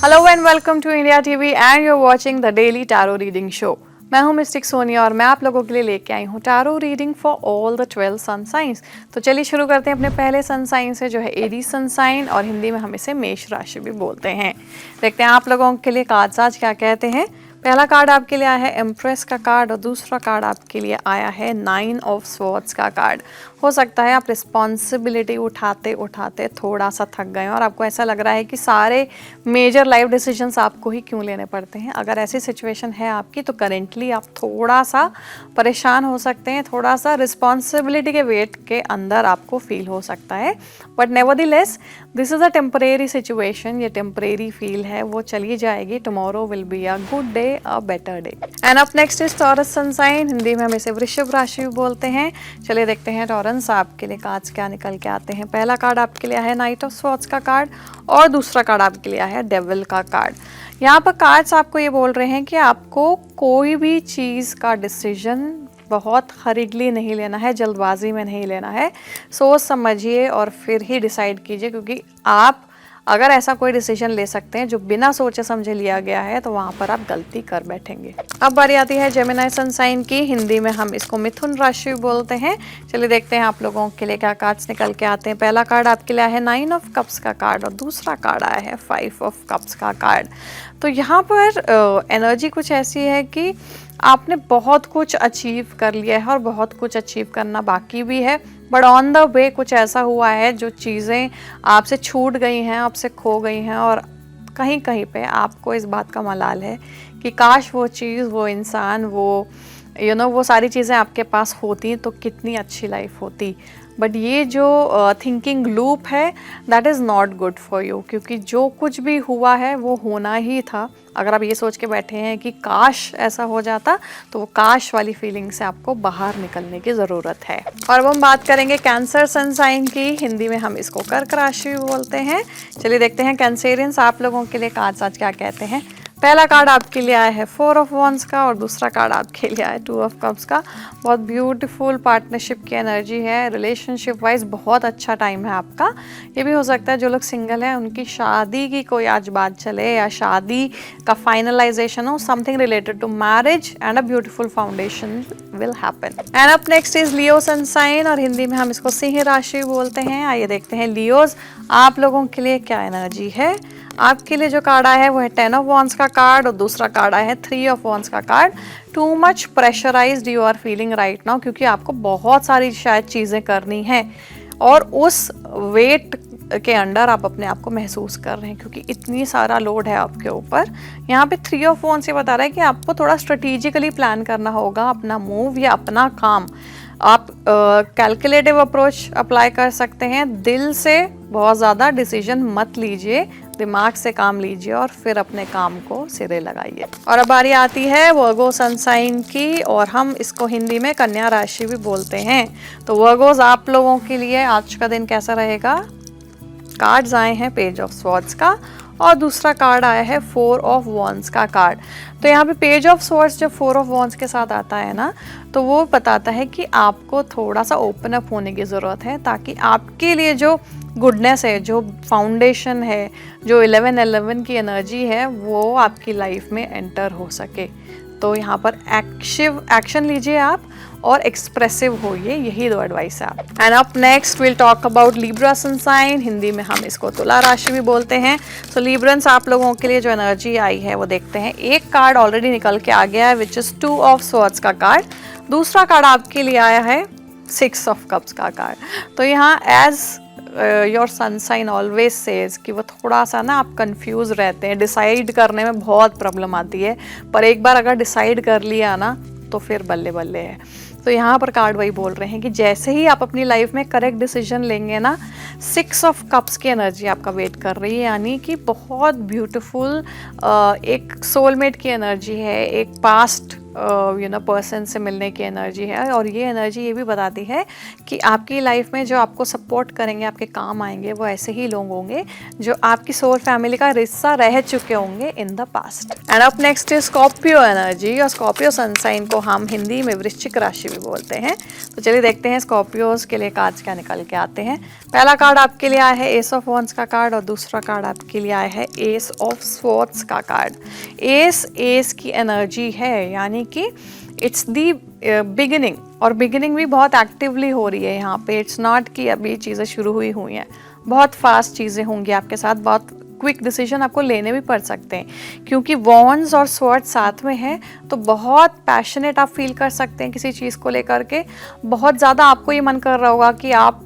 Hello and welcome to India TV and you are watching the daily tarot reading show. मैं हूं mistake Sonia और मैं आप लोगों के लिए लेके आई हूं tarot reading for all the 12 sun signs. तो चलिए शुरू करते हैं अपने पहले सन साइन से, जो है एरीज सन साइन, और हिंदी में हम इसे मेष राशि भी बोलते हैं। देखते हैं आप लोगों के लिए कार्ड्स आज क्या कहते हैं। पहला कार्ड आपके लिए आया है एम्प्रेस का कार्ड और दूसरा कार्ड आपके लिए आया है 9 ऑफ स्वॉर्ड्स का कार्ड। हो सकता है आप रिस्पॉन्सिबिलिटी उठाते उठाते थोड़ा सा थक गए और आपको ऐसा लग रहा है कि सारे मेजर लाइफ डिसीजंस आपको ही क्यों लेने पड़ते हैं। अगर ऐसी सिचुएशन है आपकी तो करेंटली आप थोड़ा सा परेशान हो सकते हैं, थोड़ा सा रिस्पॉन्सिबिलिटी के वेट के अंदर आपको फील हो सकता है। But nevertheless this is a temporary situation, ये टेम्परेरी फील है, वो चली जाएगी। Tomorrow will be a good day, a better day. And up next is Taurus sun sign, Hindi में हम इसे वृषभ राशि बोलते हैं। चलिए देखते हैं टॉरस आपके लिए कार्ड्स क्या निकल के आते हैं। पहला कार्ड आपके लिए है नाइट ऑफ स्वॉर्ड्स का कार्ड और दूसरा कार्ड आपके लिए है डेविल का कार्ड। यहाँ पर कार्ड्स आपको ये बोल रहे हैं कि आपको कोई भी चीज़ का डिसीजन बहुत हरीगली नहीं लेना है, जल्दबाजी में नहीं लेना है। सोच समझिए और फिर ही डिसाइड कीजिए, क्योंकि आप अगर ऐसा कोई डिसीजन ले सकते हैं जो बिना सोचे समझे लिया गया है तो वहाँ पर आप गलती कर बैठेंगे। अब बारी आती है जेमिनी सन साइन की, हिंदी में हम इसको मिथुन राशि बोलते हैं। चलिए देखते हैं आप लोगों के लिए क्या कार्ड्स निकल के आते हैं। पहला कार्ड आपके लिए है 9 ऑफ कप्स का कार्ड और दूसरा कार्ड आया है 5 ऑफ कप्स का कार्ड। तो यहाँ पर एनर्जी कुछ ऐसी है कि आपने बहुत कुछ अचीव कर लिया है और बहुत कुछ अचीव करना बाकी भी है, बट ऑन द वे कुछ ऐसा हुआ है जो चीज़ें आपसे छूट गई हैं, आपसे खो गई हैं, और कहीं कहीं पे आपको इस बात का मलाल है कि काश वो चीज़, वो इंसान, वो वो सारी चीज़ें आपके पास होती तो कितनी अच्छी लाइफ होती। बट ये जो थिंकिंग लूप है that is not good for you, क्योंकि जो कुछ भी हुआ है वो होना ही था। अगर आप ये सोच के बैठे हैं कि काश ऐसा हो जाता, तो वो काश वाली फीलिंग से आपको बाहर निकलने की ज़रूरत है। और अब हम बात करेंगे कैंसर सन साइन की, हिंदी में हम इसको कर्क राशि बोलते हैं। चलिए देखते हैं कैंसेरियंस आप लोगों के लिए कार्ड्स आज क्या कहते हैं। पहला कार्ड आपके लिए आया है 4 ऑफ वॉन्स का और दूसरा कार्ड आपके लिए आया है 2 ऑफ कप्स का। बहुत ब्यूटीफुल पार्टनरशिप की एनर्जी है, रिलेशनशिप वाइज बहुत अच्छा टाइम है आपका। ये भी हो सकता है जो लोग सिंगल हैं उनकी शादी की कोई आज बात चले, या शादी का फाइनलाइजेशन हो, something related to marriage and a beautiful foundation will happen. And up next is Leo sun sign और हिंदी में हम इसको सिंह राशि बोलते हैं। आइए देखते हैं लियोज आप लोगों के लिए क्या एनर्जी है। आपके लिए जो कार्ड आया है वो है 10 ऑफ वॉन्स का कार्ड और दूसरा कार्ड आया है 3 ऑफ वॉन्स का card. Too much pressurised you are feeling right now, क्योंकि आपको बहुत सारी शायद चीज़ें करनी हैं और उस वेट के अंडर आप अपने आप को महसूस कर रहे हैं, क्योंकि इतनी सारा लोड है आपके ऊपर। यहाँ पे 3 ऑफ वॉन्स ये बता रहा है कि आपको थोड़ा स्ट्रेटेजिकली प्लान करना होगा अपना मूव या अपना काम। आप कैलकुलेटिव अप्रोच अप्लाई कर सकते हैं। दिल से बहुत ज़्यादा डिसीजन मत लीजिए, दिमाग से काम लीजिए और फिर अपने काम को सिरे लगाइए। और अब बारी आती है वर्गो सन साइन की, और हम इसको हिंदी में कन्या राशि भी बोलते हैं। तो वर्गोज आप लोगों के लिए आज का दिन कैसा रहेगा। कार्ड्स आए हैं पेज ऑफ स्वॉर्ड्स का और दूसरा कार्ड आया है 4 ऑफ वॉन्स का कार्ड। तो यहाँ पे पेज ऑफ स्वॉर्ड्स जब 4 ऑफ वॉन्स के साथ आता है ना, तो वो बताता है कि आपको थोड़ा सा ओपन अप होने की ज़रूरत है, ताकि आपके लिए जो गुडनेस है, जो फाउंडेशन है, जो 11-11 की एनर्जी है, वो आपकी लाइफ में एंटर हो सके। तो यहाँ पर एक्शन लीजिए आप और एक्सप्रेसिव होइए, यही 2 एडवाइस है आप। And up next will talk about Libra sun sign, Hindi में हम इसको तुला राशि भी बोलते हैं। सो लिब्रंस आप लोगों के लिए जो एनर्जी आई है वो देखते हैं। एक कार्ड ऑलरेडी निकल के आ गया है विच इज़ 2 ऑफ स्वॉर्ड्स का कार्ड। दूसरा कार्ड आपके लिए आया है 6 ऑफ कप्स का कार्ड। तो यहाँ as your sun sign always says कि वो थोड़ा सा ना आप कंफ्यूज रहते हैं, डिसाइड करने में बहुत प्रॉब्लम आती है, पर एक बार अगर डिसाइड कर लिया ना तो फिर बल्ले बल्ले है। तो यहाँ पर कार्ड वही बोल रहे हैं कि जैसे ही आप अपनी लाइफ में करेक्ट डिसीजन लेंगे ना, 6 ऑफ कप्स की एनर्जी आपका वेट कर रही है, यानी कि बहुत ब्यूटीफुल एक सोलमेट की एनर्जी है, एक पास्ट पर्सन से मिलने की एनर्जी है। और ये एनर्जी ये भी बताती है कि आपकी लाइफ में जो आपको सपोर्ट करेंगे, आपके काम आएंगे, वो ऐसे ही लोग होंगे जो आपकी सोल फैमिली का हिस्सा रह चुके होंगे in the past. And up next is Scorpio energy, और स्कॉर्पियो सन साइन को हम हिंदी में वृश्चिक राशि भी बोलते हैं। तो चलिए देखते हैं स्कॉर्पियोज के लिए कार्ड्स क्या निकल के आते हैं। पहला कार्ड आपके लिए आया है एस ऑफ वॉन्ड्स का कार्ड, और दूसरा कार्ड आपके लिए आया है एस ऑफ स्वॉर्ड्स का कार्ड। एस की एनर्जी है, यानी कि इट्स दी बिगिनिंग, और बिगिनिंग भी बहुत एक्टिवली हो रही है यहाँ पे। इट्स नॉट कि अभी चीज़ें शुरू हुई हैं, बहुत फास्ट चीज़ें होंगी आपके साथ, बहुत क्विक डिसीजन आपको लेने भी पड़ सकते हैं, क्योंकि वॉन्ड्स और स्वॉर्ड साथ में है। तो बहुत पैशनेट आप फील कर सकते हैं किसी चीज़ को लेकर के, बहुत ज़्यादा आपको ये मन कर रहा होगा कि आप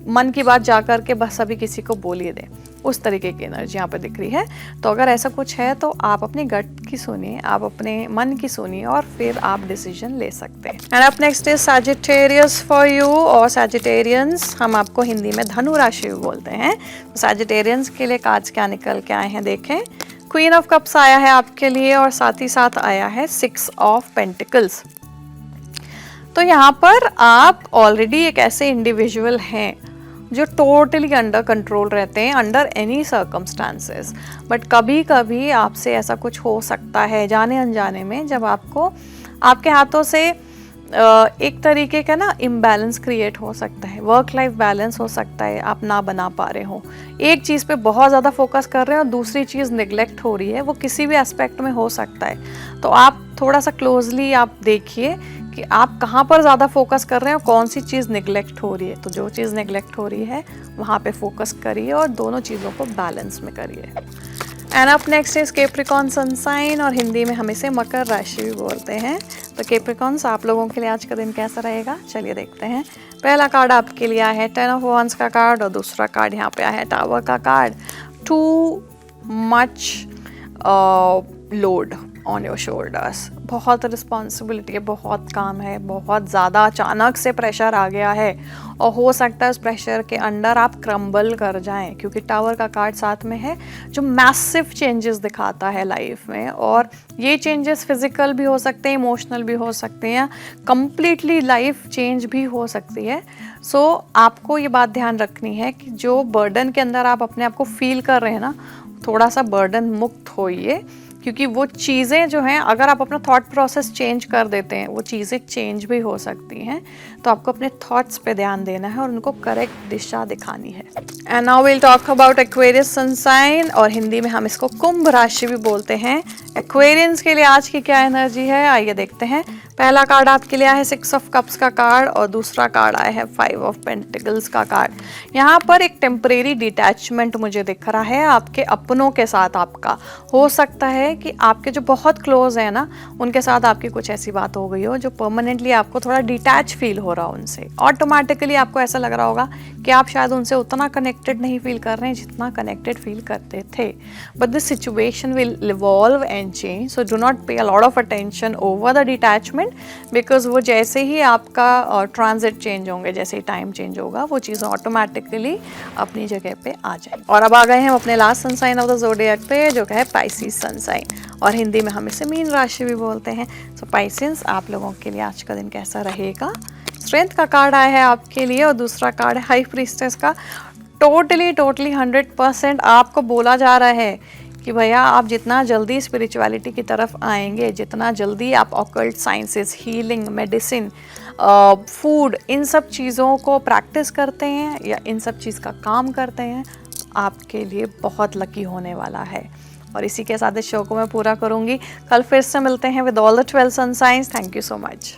मन की बात जा कर के बस अभी किसी को बोल ही दें, उस तरीके की एनर्जी यहाँ पे दिख रही है। तो अगर ऐसा कुछ है तो आप अपनी गट की सुनिए, आप अपने मन की सुनिए, और फिर आप डिसीजन ले सकते हैं। And up next is Sagittarius for you, और सैजिटेरियंस हम आपको हिंदी में धनु राशि भी बोलते हैं। तो सैजिटेरियंस के लिए कार्ड्स क्या निकल के आए हैं देखें। क्वीन ऑफ कप्स आया है आपके लिए, और साथ ही साथ आया है 6 ऑफ पेंटिकल्स। तो यहाँ पर आप ऑलरेडी एक ऐसे इंडिविजुअल हैं जो टोटली अंडर कंट्रोल रहते हैं अंडर एनी सर्कमस्टांसेस, बट कभी कभी आपसे ऐसा कुछ हो सकता है जाने अनजाने में, जब आपको आपके हाथों से एक तरीके का ना इम्बैलेंस क्रिएट हो सकता है, वर्क लाइफ बैलेंस हो सकता है, आप ना बना पा रहे हो, एक चीज़ पे बहुत ज़्यादा फोकस कर रहे हैं और दूसरी चीज़ निगलेक्ट हो रही है, वो किसी भी एस्पेक्ट में हो सकता है। तो आप थोड़ा सा क्लोजली आप देखिए कि आप कहाँ पर ज़्यादा फोकस कर रहे हैं और कौन सी चीज़ निगलेक्ट हो रही है। तो जो चीज़ निगलेक्ट हो रही है वहाँ पे फोकस करिए और दोनों चीज़ों को बैलेंस में करिए। And up next is Capricorn sun sign, और हिंदी में हम इसे मकर राशि भी बोलते हैं। तो कैप्रिकॉर्न्स आप लोगों के लिए आज का दिन कैसा रहेगा, चलिए देखते हैं। पहला कार्ड आपके लिए आया है 10 ऑफ वॉन्ड्स का कार्ड, और दूसरा कार्ड यहाँ पे आया है टावर का card. Too much load on your shoulders, बहुत रिस्पॉन्सिबिलिटी है, बहुत काम है, बहुत ज़्यादा अचानक से प्रेशर आ गया है, और हो सकता है उस प्रेशर के अंडर आप क्रम्बल कर जाएं, क्योंकि टावर का कार्ड साथ में है जो मैसिव चेंजेस दिखाता है लाइफ में। और ये चेंजेस फिजिकल भी हो सकते हैं, इमोशनल भी हो सकते हैं, कंप्लीटली लाइफ चेंज भी हो सकती है। सो आपको ये बात ध्यान रखनी है कि जो बर्डन के अंदर आप अपने आप को फील कर रहे हैं ना, थोड़ा सा बर्डन मुक्त होइए, क्योंकि वो चीज़ें जो हैं, अगर आप अपना थॉट प्रोसेस चेंज कर देते हैं, वो चीज़ें चेंज भी हो सकती हैं। तो आपको अपने थॉट्स पे ध्यान देना है और उनको करेक्ट दिशा दिखानी है। And now will talk about Aquarius sun sign, और हिंदी में हम इसको कुंभ राशि भी बोलते हैं। एक्वेरियंस के लिए आज की क्या एनर्जी है, आइए देखते हैं। पहला कार्ड आपके लिए आया है 6 ऑफ कप्स का कार्ड, और दूसरा कार्ड आया है 5 ऑफ पेंटिकल्स का कार्ड। यहाँ पर एक टेम्परेरी डिटैचमेंट मुझे दिख रहा है आपके अपनों के साथ। आपका हो सकता है कि आपके जो बहुत क्लोज है ना, उनके साथ आपकी कुछ ऐसी बात हो गई हो जो परमानेंटली आपको थोड़ा डिटैच फील हो रहा हो उनसे। ऑटोमेटिकली आपको ऐसा लग रहा होगा कि आप शायद उनसे उतना कनेक्टेड नहीं फील कर रहे हैं जितना कनेक्टेड फील करते थे। But this situation will evolve and change, so do not pay a lot of attention over the detachment, because वो जैसे ही आपका ट्रांजिट चेंज होंगे, जैसे ही टाइम चेंज होगा, वो चीज़ ऑटोमेटिकली अपनी जगह पे आ जाएगी। और अब आ गए हैं हम अपने last sun sign of the zodiac पे, जो है पाइसेस सन साइन, और हिंदी में हम इसे मीन राशि भी बोलते हैं। सो पाइसेस आप लोगों के लिए आज का दिन कैसा रहेगा। स्ट्रेंथ का कार्ड आया है आपके लिए, और दूसरा कार्ड है हाई प्रीस्टेस का। टोटली 100% आपको बोला जा रहा है कि भैया आप जितना जल्दी स्पिरिचुअलिटी की तरफ आएंगे, जितना जल्दी आप occult sciences, healing, medicine, food, इन सब चीज़ों को प्रैक्टिस करते हैं या इन सब चीज़ का काम करते हैं, आपके लिए बहुत लकी होने वाला है। और इसी के साथ इस शो को मैं पूरा करूंगी। कल फिर से मिलते हैं with all the 12 sun signs. Thank you so much.